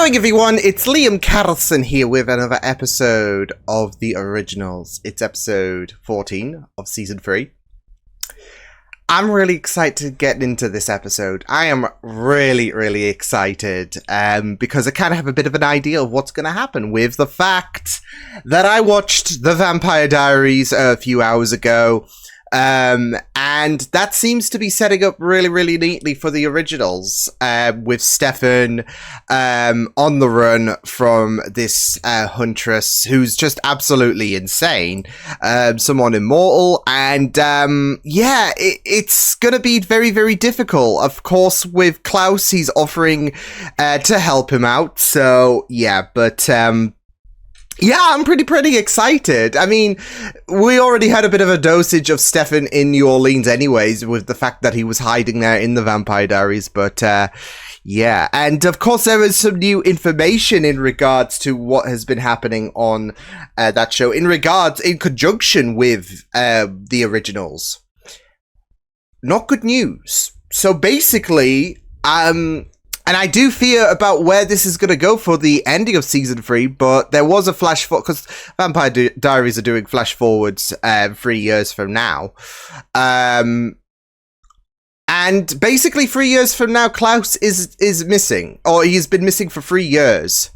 going, everyone? It's Liam Carlson here with another episode of The Originals. It's episode 14 of season 3. I'm really excited to get into this episode. I am really excited because I kind of have a bit of an idea of what's going to happen with the fact that I watched The Vampire Diaries a few hours ago. And that seems to be setting up really neatly for the originals, with Stefan, on the run from this, huntress who's just absolutely insane, someone immortal, and, yeah, it's gonna be very difficult. Of course, with Klaus, he's offering, to help him out, so, yeah, but, yeah, I'm pretty excited. I mean, we already had a bit of a dosage of Stefan in New Orleans anyways, with the fact that he was hiding there in the Vampire Diaries, but, yeah. And, of course, there is some new information in regards to what has been happening on that show, in conjunction with the originals. Not good news. So, basically, and I do fear about where this is going to go for the ending of season 3, but there was a flash forward, because Vampire Diaries are doing flash forwards 3 years from now. And basically 3 years from now, Klaus is missing, or he's been missing for 3 years.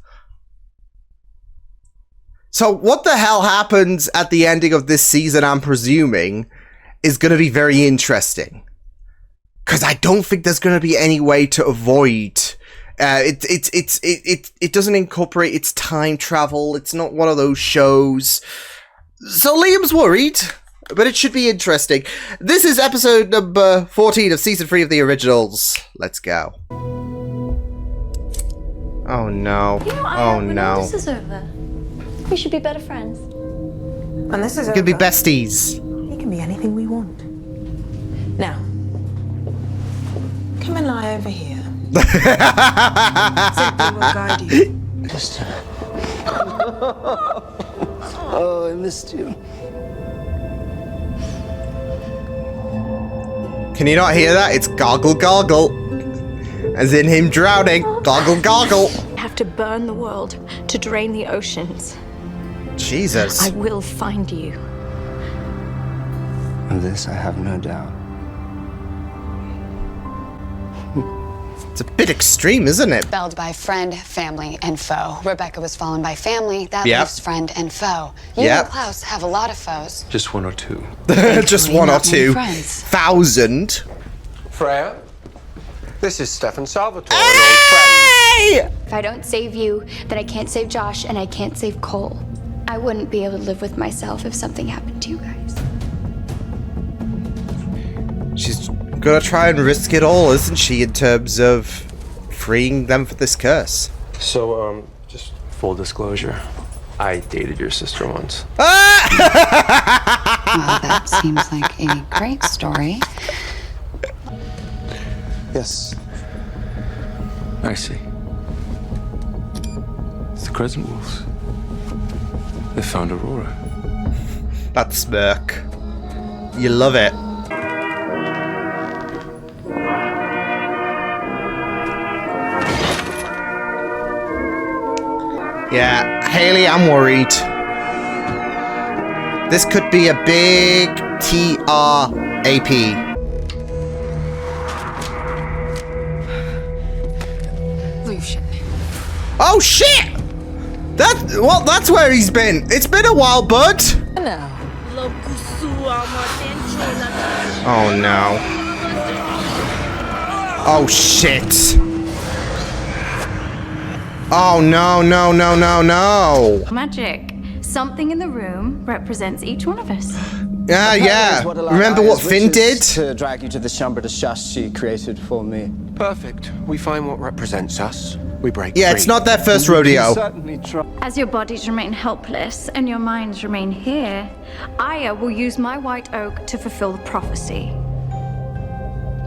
So what the hell happens at the ending of this season, I'm presuming, is going to be very interesting. Because I don't think there's going to be any way to avoid. It doesn't incorporate its time travel. It's not one of those shows. So Liam's worried, but it should be interesting. This is episode number 14 of season 3 of the originals. Let's go. Oh no! Oh no! This is over. We should be better friends. When this is over, we could be besties. it can be anything we want. Now. Come and lie over here. Simply will guide you. Oh, I missed you. Can you not hear that? It's goggle goggle. As in him drowning. Goggle goggle. I have to burn the world to drain the oceans. Jesus. I will find you. Of this I have no doubt. It's a bit extreme, isn't it? Spelled by friend, family, and foe. Rebecca was fallen by family. That Yep. leaves friend and foe. You Yep. and Klaus have a lot of foes. Just one or two. Just one or not many two friends. thousand. Freya, this is Stefan Salvatore, an old friend. Hey! If I don't save you, then I can't save Josh and I can't save Cole. I wouldn't be able to live with myself if something happened to you guys. She's gonna try and risk it all, isn't she, in terms of freeing them for this curse? So, just full disclosure, I dated your sister once. Well, that seems like a great story. Yes. I see. It's the Crescent Wolves. They found Aurora. That smirk. You love it. Yeah, Haley, I'm worried. This could be a big TRAP. Lucian. Oh shit! That's where he's been. It's been a while, bud. No. Oh no. Oh shit. Oh no. Magic. Something in the room represents each one of us. Yeah. Remember what Finn did? To drag you to the chambre de chasse she created for me. Perfect. We find what represents us. We break Yeah, free. it's not their first rodeo. Certainly try. As your bodies remain helpless and your minds remain here, Aya will use my white oak to fulfill the prophecy.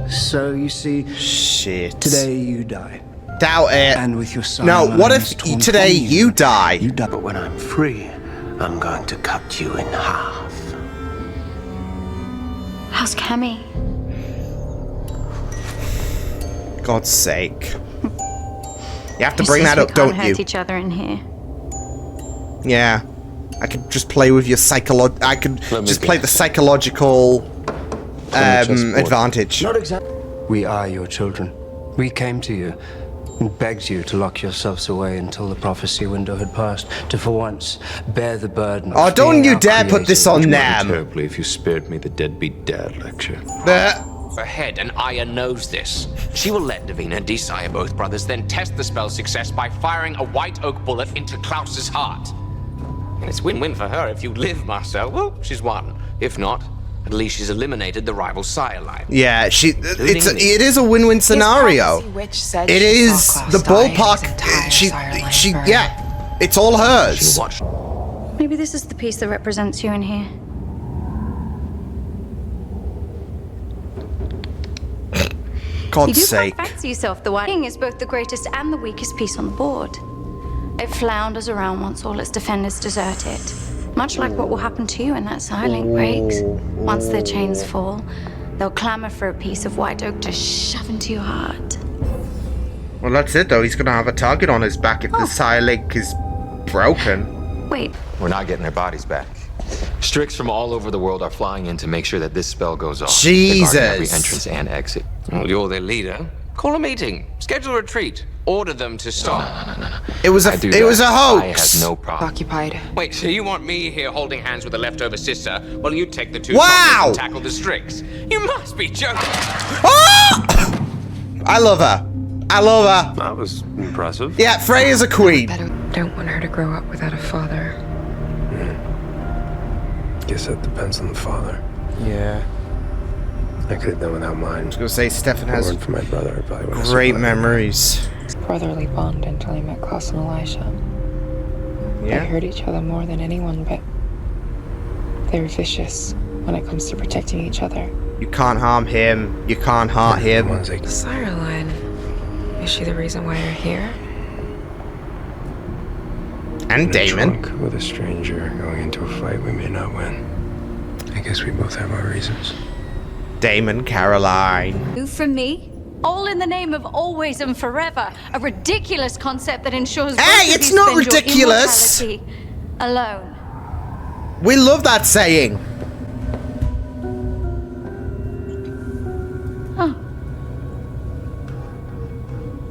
So you see, Shit. today you die. Doubt it. And with your son. No, what if today you die? You die. But when I'm free, I'm going to cut you in half. How's Cammy? God's sake. You have to bring that up, don't you? We can't hurt each other in here. Yeah. I could just play with your I could just play the psychological advantage. Not exactly. We are your children. We came to you and begged you to lock yourselves away until the prophecy window had passed, to for once bear the burden of Oh, don't being you our dare put this on creator. them. Terribly if you spared me the deadbeat dad lecture. Ahead, and Aya knows this. She will let Davina desire both brothers, then test the spell's success by firing a white oak bullet into Klaus's heart. And it's win-win for her. If you live, Marcel, well, she's won. If not, at least she's eliminated the rival sire line. Yeah, it is a win-win scenario. It is the ballpark. Yeah, it's all hers. Maybe this is the piece that represents you in here. God's You do sake. quite fancy yourself the White King is both the greatest and the weakest piece on the board. It flounders around once all its defenders desert it. Much like what will happen to you when that silent breaks. Once their chains fall, they'll clamor for a piece of white oak to shove into your heart. Well, that's it, though. He's going to have a target on his back if the Sire Link is broken. Wait, We're not getting their bodies back. Strix from all over the world are flying in to make sure that this spell goes off. Jesus. They're guarding every entrance and exit. Well, you're their leader. Call a meeting. Schedule a retreat. Order them to stop. No. It was a I hoax. have no problem. Occupied. Wait, so you want me here holding hands with a leftover sister while you take the two Wow! toddlers and tackle the Strix? You must be joking. Ah! I love her. I love her. That was impressive. Yeah, Freya's a queen. Don't want her to grow up without a father. Guess that depends on the father. Yeah. I could have done without mine. I was going to say, Stefan If it has weren't for my brother, I probably would have great survived. memories. Brotherly bond until I met Klaus and Elisha. They Yeah. hurt each other more than anyone, but they're vicious when it comes to protecting each other. You can't harm him. You can't hurt him. One's like, Sireline, is she the reason why you're here? And in a Damon. trunk with a stranger going into a fight we may not win. I guess we both have our reasons. Damon, Caroline. you from me? All in the name of always and forever. A ridiculous concept that ensures both Hey, of it's you not spend your ridiculous. immortality alone. We love that saying.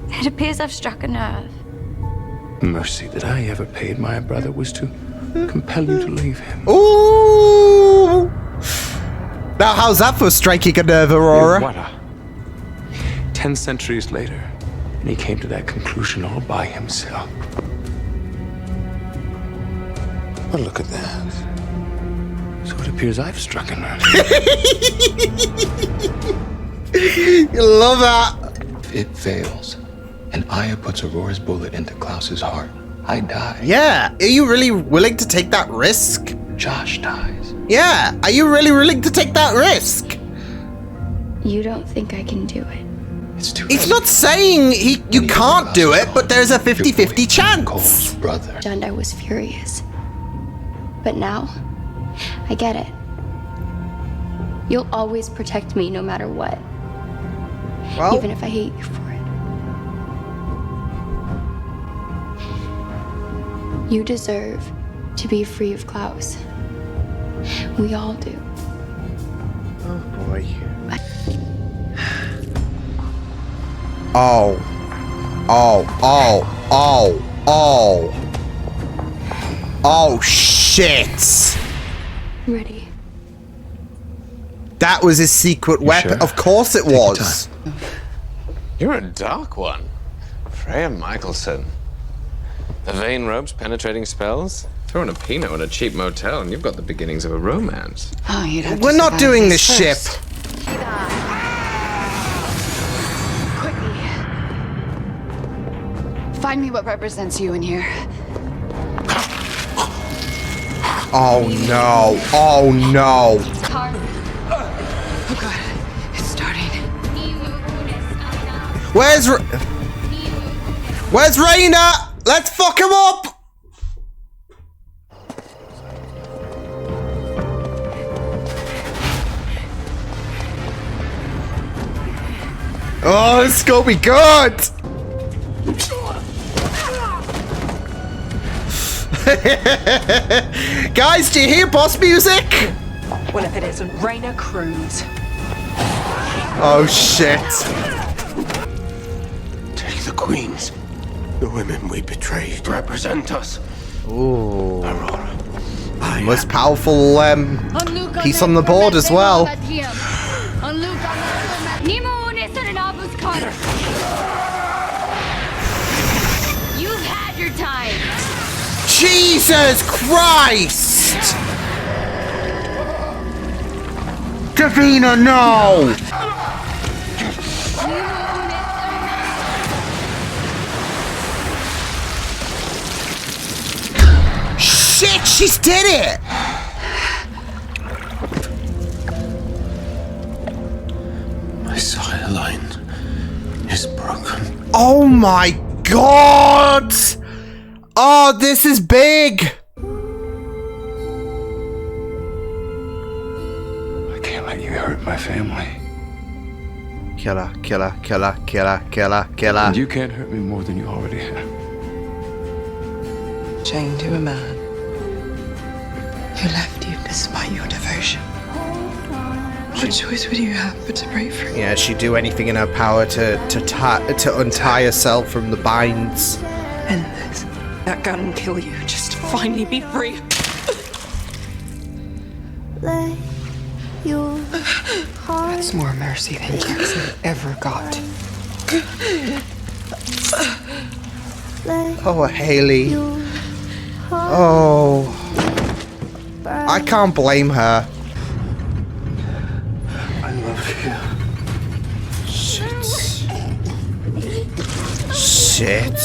It appears I've struck a nerve. Mercy that I ever paid my brother was to compel you to leave him. Ooh. Now, how's that for striking a nerve, Aurora? What a... 10 centuries later, and he came to that conclusion all by himself. Well, look at that. So it appears I've struck a nerve. You love that. If it fails, and Aya puts Aurora's bullet into Klaus's heart, I die. Yeah. Are you really willing to take that risk? Josh dies. Yeah. Are you really willing to take that risk? You don't think I can do it? It's too He's late. not saying you can't do it, but there's a 50-50 chance. Cole's brother. And I was furious. But now, I get it. You'll always protect me no matter what. Well, Even if I hate you for it. You deserve to be free of Klaus. We all do. oh boy. Oh. Oh, shit. Ready? That was his secret weapon. sure? Of course it your was. You're a dark one. Freya Michelson. The vein ropes, penetrating spells. Throw in a Pinot in a cheap motel and you've got the beginnings of a romance. Oh, you'd have We're to not survive doing this this ship. first. Find me what represents you in here. Oh no. Oh no. Oh god, it's starting. Where's Raina? Let's fuck him up. Oh, this is gonna be good. Guys, do you hear boss music? Well, if it isn't Raina Cruz. Oh shit. Take the queens. The women we betrayed represent us. Ooh. Aurora. Most powerful piece on the board as well. You've had your time. Jesus Christ! Davina, no! Shit, she's did it! My sire line is broken. Oh my god! Oh, this is big! I can't let you hurt my family. Killer, killer, killer, killer, killer, killer. And you can't hurt me more than you already have. Chained to a man who left you despite your devotion. What choice would you have but to break free? Yeah, she'd do anything in her power to untie herself from the binds. End this. That gun will kill you just to finally be free. That's more mercy than Jackson ever got. Oh, Haley. Oh. I can't blame her. I love you. Shit.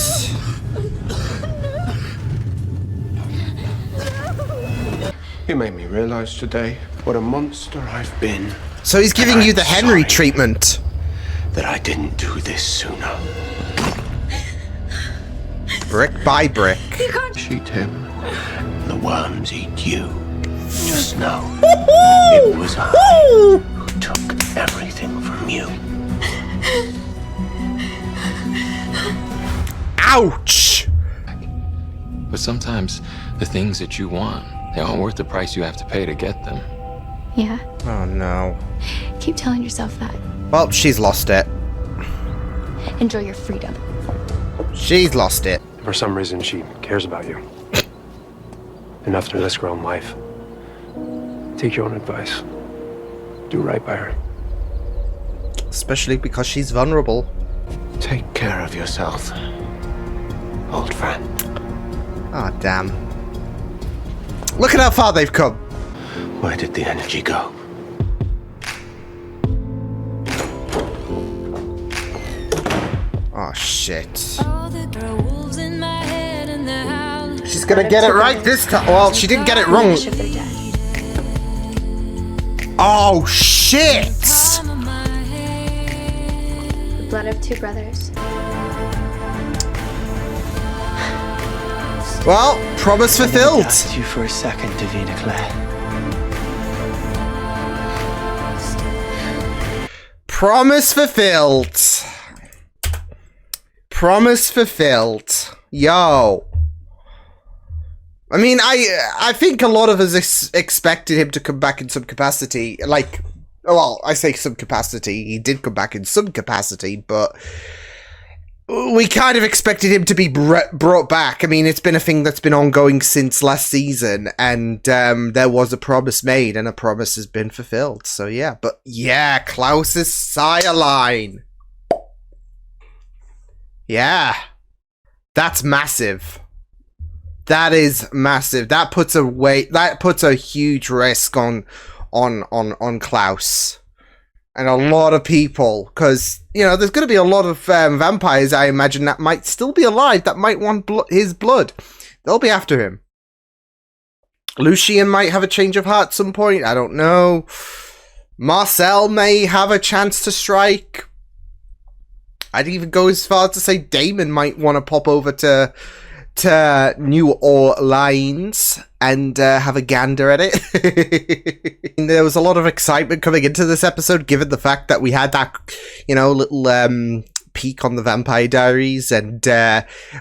You made me realize today what a monster I've been. So he's giving you the Henry treatment. That I didn't do this sooner. Brick by brick. Eat him. The worms eat you. Just know it was I who took everything from you. Ouch! But sometimes the things that you want, they aren't worth the price you have to pay to get them. Yeah. Oh no. Keep telling yourself that. Well, she's lost it. Enjoy your freedom. She's lost it. For some reason, she cares about you. Enough to risk her own life. Take your own advice. Do right by her. Especially because she's vulnerable. Take care of yourself, old friend. Ah, damn. Look at how far they've come. Where did the energy go? Oh, shit. She's gonna get it right this time. Well, she didn't get it wrong. Oh, shit! The blood of two brothers. Well, promise fulfilled. Asked you for a second, Davina Claire. Promise fulfilled. Promise fulfilled. Yo. I mean, I think a lot of us expected him to come back in some capacity. Like, well, I say some capacity. He did come back in some capacity, but we kind of expected him to be brought back. I mean, it's been a thing that's been ongoing since last season, and there was a promise made, and a promise has been fulfilled. So yeah, but yeah, Klaus's sire line. Yeah, that's massive. That is massive. That puts a weight. That puts a huge risk on Klaus and a lot of people, because you know there's going to be a lot of vampires. I imagine that might still be alive. That might want his blood. They'll be after him. Lucien might have a change of heart at some point. I don't know. Marcel may have a chance to strike. I'd even go as far as to say Damon might want to pop over to New Orleans and have a gander at it. And there was a lot of excitement coming into this episode, given the fact that we had that, you know, little peek on the Vampire Diaries, and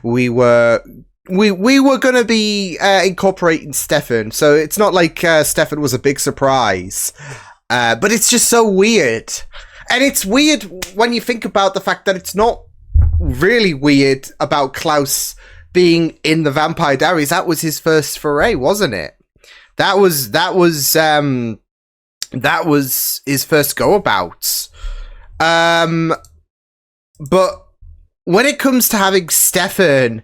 we were we were gonna be incorporating Stefan, so it's not like Stefan was a big surprise. But it's just so weird. And it's weird when you think about the fact that it's not really weird about Klaus being in the Vampire Diaries. That was his first foray, wasn't it? That was his first go about. But when it comes to having Stefan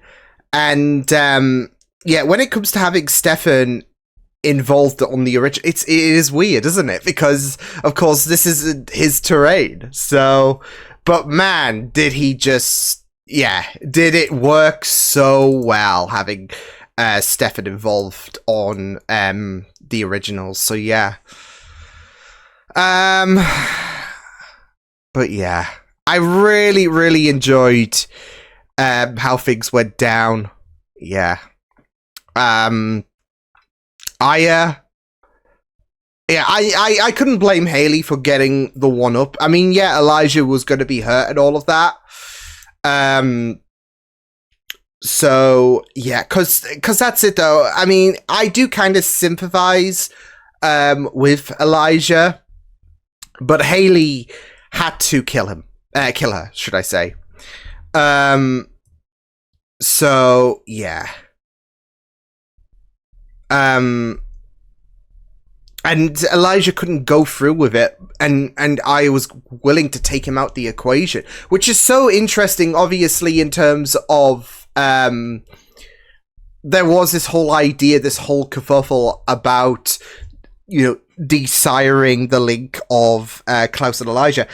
and when it comes to having Stefan involved on the original, it is weird, isn't it? Because of course this is his terrain. So, but man, did it work so well having Stefan involved on the originals. So yeah. But yeah, I really, really enjoyed how things went down. Yeah. I couldn't blame Haley for getting the one up. I mean, yeah, Elijah was going to be hurt and all of that. So yeah, cause that's it though. I mean, I do kind of sympathize with Elijah, but Haley had to kill her, should I say. So yeah. And Elijah couldn't go through with it, and I was willing to take him out the equation, which is so interesting, obviously, in terms of there was this whole idea, this whole kerfuffle about, desiring the link of Klaus and Elijah.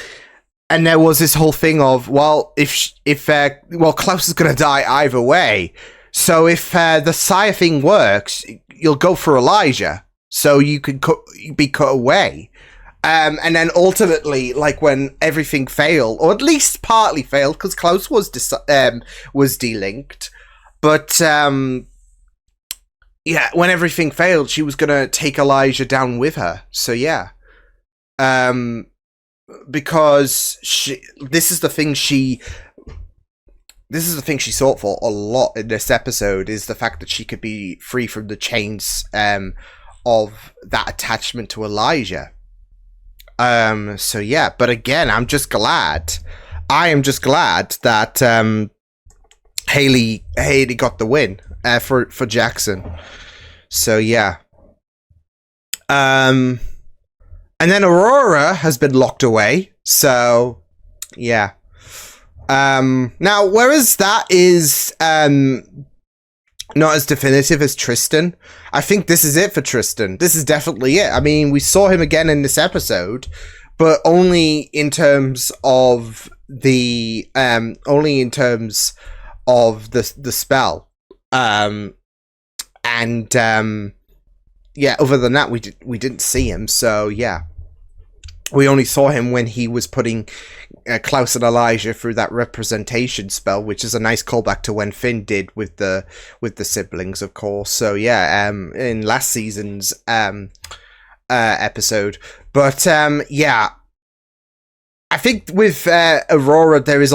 And there was this whole thing of, well, if Klaus is going to die either way. So if the sire thing works, you'll go for Elijah, so you can be cut away. And then ultimately, like when everything failed, or at least partly failed, because Klaus was delinked, but when everything failed, she was gonna take Elijah down with her. So yeah, because this is the thing she sought for a lot in this episode, is the fact that she could be free from the chains of that attachment to Elijah. So yeah, but again, I am just glad that Haley got the win for Jackson. So yeah. And then Aurora has been locked away. So yeah. Now, whereas that is not as definitive as Tristan, I think this is it for Tristan. This is definitely it. I mean, we saw him again in this episode, but only in terms of the spell. Other than that, we didn't see him. So yeah. We only saw him when he was putting Klaus and Elijah through that representation spell, which is a nice callback to when Finn did with the siblings, of course. So yeah, in last season's episode. But yeah, I think with Aurora, there is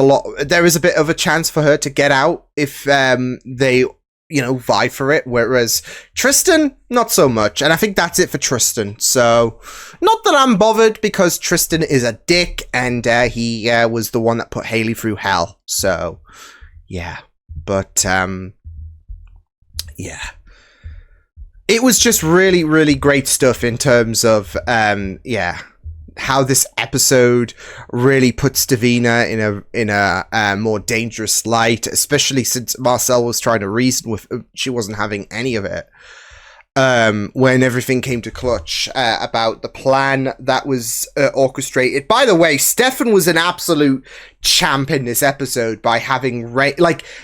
a bit of a chance for her to get out if they vie for it, whereas Tristan, not so much. And I think that's it for Tristan. So, not that I'm bothered, because Tristan is a dick, and he was the one that put Haley through hell. So, yeah. But, yeah. It was just really, really great stuff in terms of, how this episode really puts Davina in a more dangerous light, especially since Marcel was trying to reason with she wasn't having any of it. When everything came to clutch about the plan that was orchestrated. By the way, Stefan was an absolute champ in this episode by having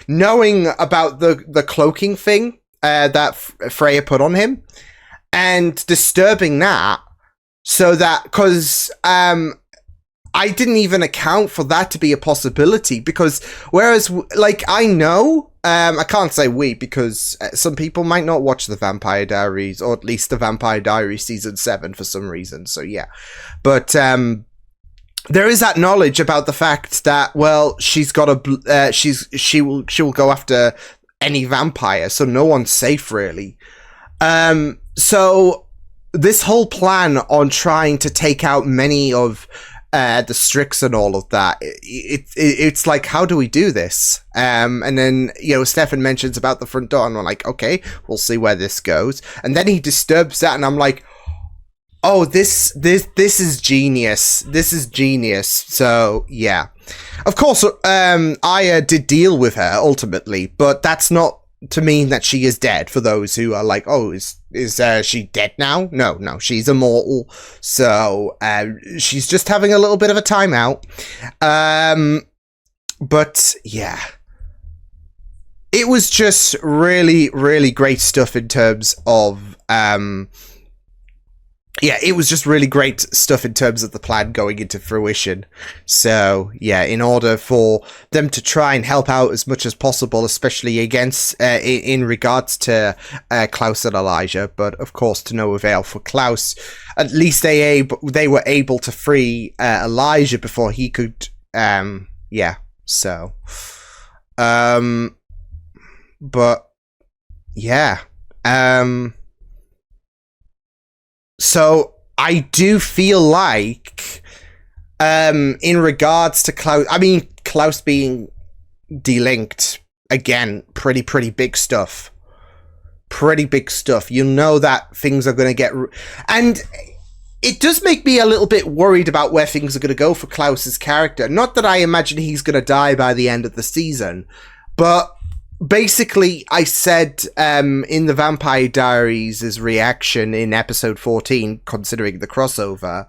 knowing about the cloaking thing that Freya put on him and disturbing that. So that, because I didn't even account for that to be a possibility, because whereas, I know, I can't say we, because some people might not watch The Vampire Diaries, or at least The Vampire Diaries Season 7 for some reason, so yeah. But there is that knowledge about the fact that, well, she's got she will go after any vampire, so no one's safe really. So this whole plan on trying to take out many of the Strix and all of that, it's like, how do we do this? And then, you know, Stefan mentions about the front door, and we're like, okay, we'll see where this goes. And then he disturbs that, and I'm like, oh, this is genius. This is genius. So yeah, of course, Aya did deal with her ultimately, but that's not to mean that she is dead. For those who are like, oh, is she dead now? No, she's immortal. So she's just having a little bit of a timeout. But yeah, it was just really, really great stuff in terms of yeah, it was just really great stuff in terms of the plan going into fruition. So, yeah, in order for them to try and help out as much as possible, especially against, in regards to Klaus and Elijah, but of course to no avail for Klaus. At least they were able to free Elijah before he could, yeah, so. But, yeah, so I do feel like, in regards to Klaus, I mean, Klaus being delinked, again, pretty big stuff. Pretty big stuff. You know that things are going to get... And it does make me a little bit worried about where things are going to go for Klaus's character. Not that I imagine he's going to die by the end of the season, but... Basically, I said in the Vampire Diaries' reaction in episode 14, considering the crossover,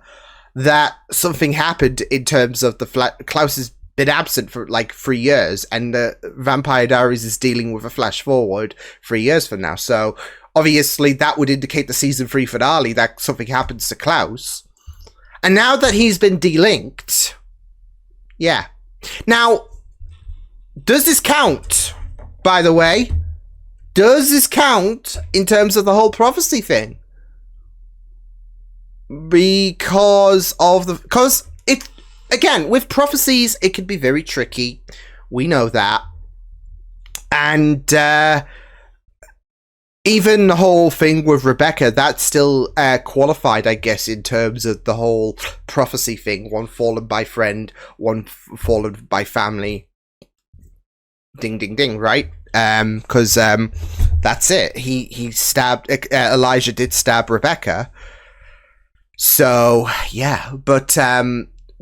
that something happened in terms of Klaus has been absent for like 3 years, and the Vampire Diaries is dealing with a flash forward 3 years from now. So obviously that would indicate the season 3 finale that something happens to Klaus. And now that he's been delinked, yeah. Now, does this count? By the way, does this count in terms of the whole prophecy thing? Because it, again, with prophecies, it can be very tricky. We know that. And even the whole thing with Rebecca, that's still qualified, I guess, in terms of the whole prophecy thing. One fallen by friend, one fallen by family. Ding, ding, ding, right? Because that's it. He stabbed... Elijah did stab Rebecca. So, yeah. But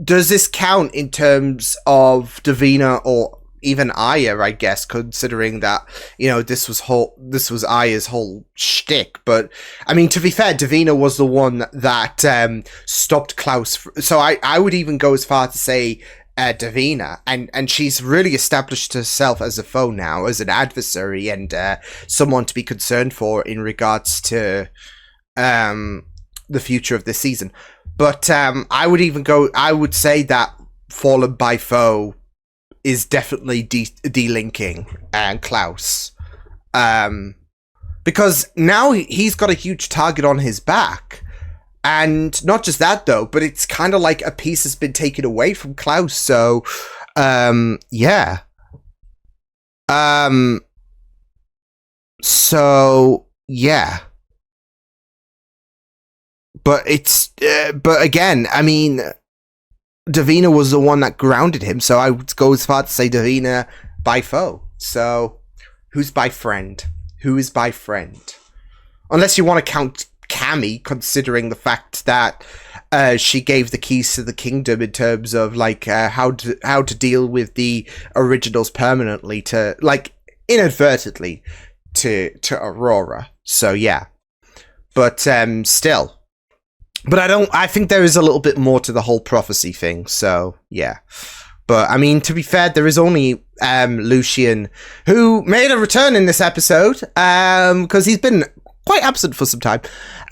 does this count in terms of Davina or even Aya, I guess, considering that, you know, this was Aya's whole shtick. But, I mean, to be fair, Davina was the one that stopped Klaus. So I would even go as far to say... Davina, and she's really established herself as a foe now, as an adversary, and someone to be concerned for in regards to the future of this season. But I would say that Fallen by Foe is definitely delinking Klaus, because now he's got a huge target on his back. And not just that, though, but it's kind of like a piece has been taken away from Klaus. So, yeah. So, yeah. But but again, I mean, Davina was the one that grounded him. So I would go as far to say Davina by foe. So, who's by friend? Who is by friend? Unless you want to count Cammy, considering the fact that she gave the keys to the kingdom in terms of like how to deal with the originals permanently, to like inadvertently to Aurora. So yeah, but still, but I think there is a little bit more to the whole prophecy thing. So yeah. But, I mean, to be fair, there is only Lucian, who made a return in this episode, because he's been quite absent for some time.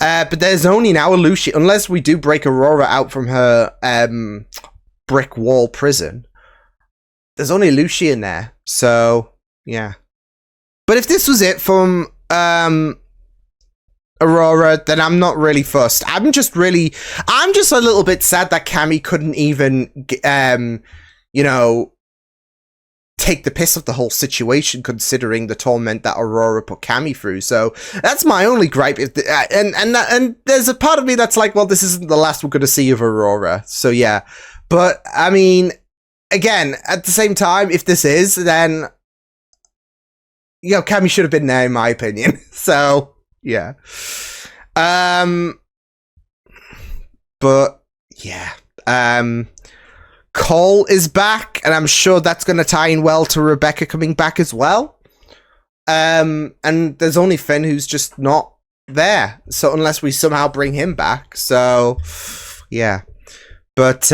But there's only now a Lucian, unless we do break Aurora out from her brick wall prison. There's only Lucian there, so, yeah. But if this was it from Aurora, then I'm not really fussed. I'm just a little bit sad that Cammy couldn't even, you know, take the piss of the whole situation, considering the torment that Aurora put Cammy through. So that's my only gripe. And there's a part of me that's like, well, this isn't the last we're going to see of Aurora. So yeah, but I mean, again, at the same time, if this is, then Cammy should have been there, in my opinion. So yeah, but yeah, Cole is back, and I'm sure that's going to tie in well to Rebecca coming back as well. And there's only Finn who's just not there. So unless we somehow bring him back. So yeah. But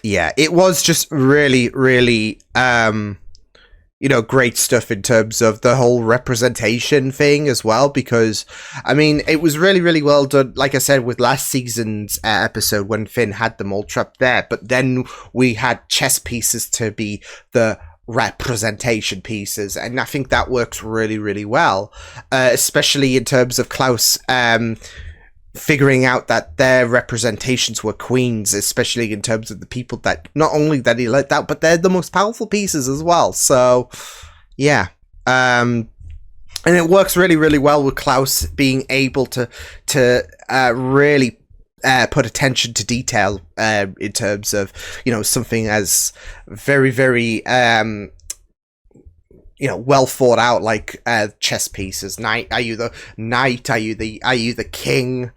yeah, it was just really, really great stuff in terms of the whole representation thing as well, because I mean, it was really, really well done, like I said, with last season's episode when Finn had them all trapped there, but then we had chess pieces to be the representation pieces, and I think that works really, really well, especially in terms of Klaus figuring out that their representations were queens, especially in terms of the people that not only that he let out, but they're the most powerful pieces as well. So yeah, and it works really, really well with Klaus being able to really put attention to detail in terms of something as very, very well thought out, like chess pieces. Knight, are you the knight? Are you the king?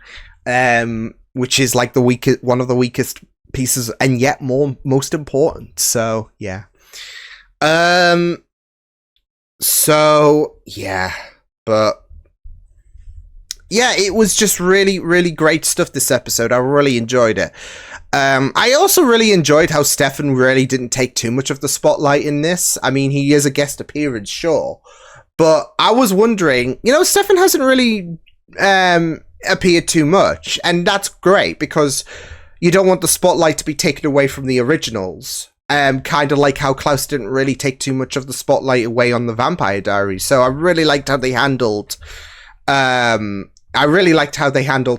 Which is like one of the weakest pieces, and yet most important. So yeah. So yeah, but yeah, it was just really, really great stuff this episode. I really enjoyed it. I also really enjoyed how Stefan really didn't take too much of the spotlight in this. I mean, he is a guest appearance, sure. But I was wondering, Stefan hasn't really appeared too much. And that's great, because you don't want the spotlight to be taken away from the originals. Kind of like how Klaus didn't really take too much of the spotlight away on the Vampire Diaries. So I really liked how they handled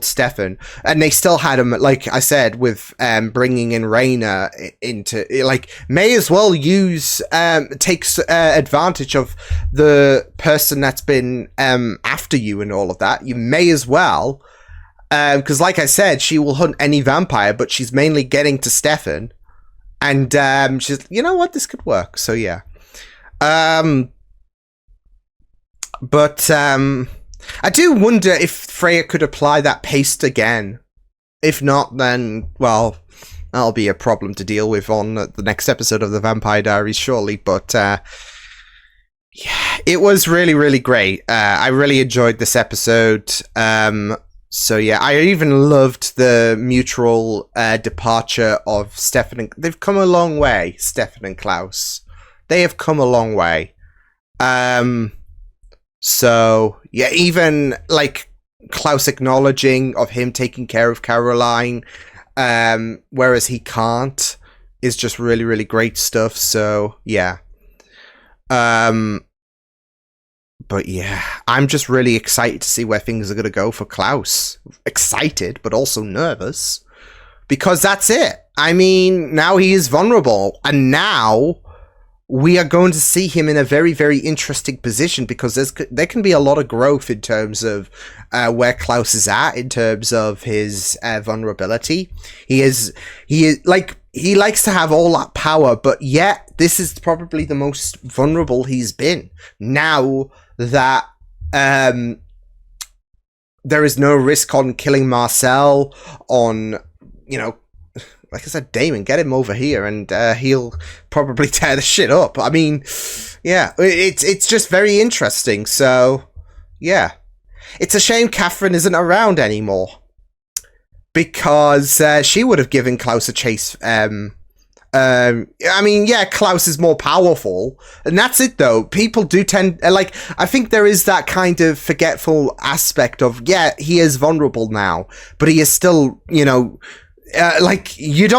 Stefan, and they still had him, like I said, with bringing in Raina into, like, may as well takes advantage of the person that's been after you and all of that. You may as well, because like I said, she will hunt any vampire, but she's mainly getting to Stefan, and she's, what, this could work. So yeah, but I do wonder if Freya could apply that paste again. If not, then, well, that'll be a problem to deal with on the next episode of the Vampire Diaries, surely. But yeah, it was really, really great. I really enjoyed this episode. So yeah, I even loved the mutual departure of Stefan and... They've come a long way, Stefan and Klaus. They have come a long way. So yeah, even like Klaus acknowledging of him taking care of Caroline, whereas he can't, is just really, really great stuff. So yeah. But yeah, I'm just really excited to see where things are going to go for Klaus. Excited, but also nervous. Because that's it. I mean, now he is vulnerable. And now we are going to see him in a very, very interesting position, because there can be a lot of growth in terms of where Klaus is at, in terms of his vulnerability. He likes to have all that power, but yet this is probably the most vulnerable he's been. Now that there is no risk on killing Marcel, on, like I said, Damon, get him over here and he'll probably tear the shit up. I mean, yeah, it's just very interesting. So, yeah. It's a shame Catherine isn't around anymore, because she would have given Klaus a chase. I mean, yeah, Klaus is more powerful, and that's it, though. People do tend... I think there is that kind of forgetful aspect of, yeah, he is vulnerable now, but he is still, you don't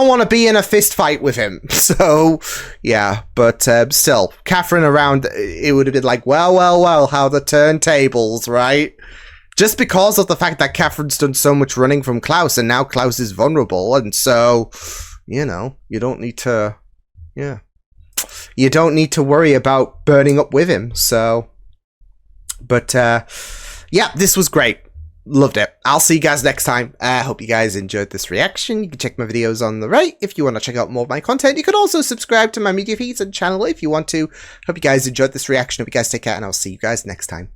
want to be in a fist fight with him. So, yeah, but still, Catherine around, it would have been like, well, how the turntables, right? Just because of the fact that Catherine's done so much running from Klaus, and now Klaus is vulnerable, and so, you don't need to, yeah. you don't need to worry about burning up with him. So, but yeah, this was great. Loved it. I'll see you guys next time. I hope you guys enjoyed this reaction. You can check my videos on the right if you want to check out more of my content. You can also subscribe to my media feeds and channel if you want to. Hope you guys enjoyed this reaction. Hope you guys take care, and I'll see you guys next time.